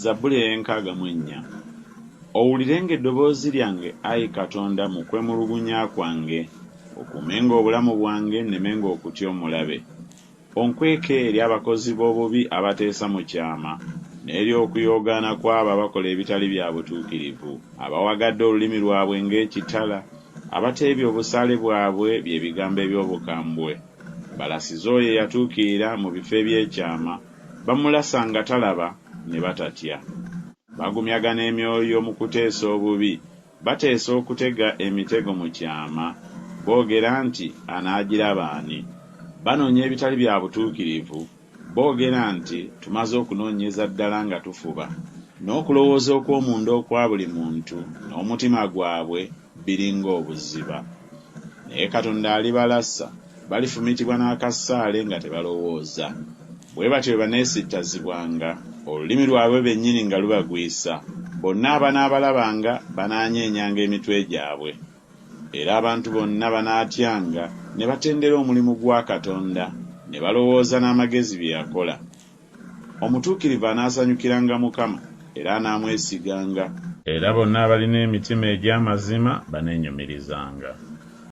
Zabbuli enkaaga mu ennya. Owulirenga eddoboozi lyange, Ayi Katonda, mu kwemulugunya kwange, okuumenga obulamu bwange, nnemenga okutya omulabe. Onkweke eri abakozi b'obubi abateesa mu kyama, n'eri okuyoogaana kw'abo abakola ebitali bya butuukirivu, abawagadde olulimi lwabwe ng'ekitala, abateebya obusaale bwabwe by'ebigambo eby'obukambwe. Balasize oyo eyatuukirira mu bifo eby'ekyama, bamulasa nga talaba ne batatya. Bagumyagana emyoyo mu kuteesa obubi, bateesa okutega emitego mu kyama, boogera nti anaagiraba ani. Banoonya ebitali bya butuukirivu, boogera nti tumaze okunoonyeza ddala nga tufuba. N'okulowooza okw'omunda okwa buli muntu n'omutima gwabwe biringa obuziba. Naye Katonda alibalasa, balifumitibwa n'akassaale nga tebalowooza. Bwe batyo baneesittazibwanga, olulimi lwabwe bennyini nga lubagwisa. Bonna abanaabalabanga banaanyeenyanga emitwe gyabwe. Era abantu bonna banaatyanga ne batendera omulimu gwa Katonda, ne balowooza n'amagezi bye yakola. Omutuukirivu anaasanyukiranga Mukama era anaamwesiganga. Era bonna abalina emitima egy'amazima baneenyumirizanga.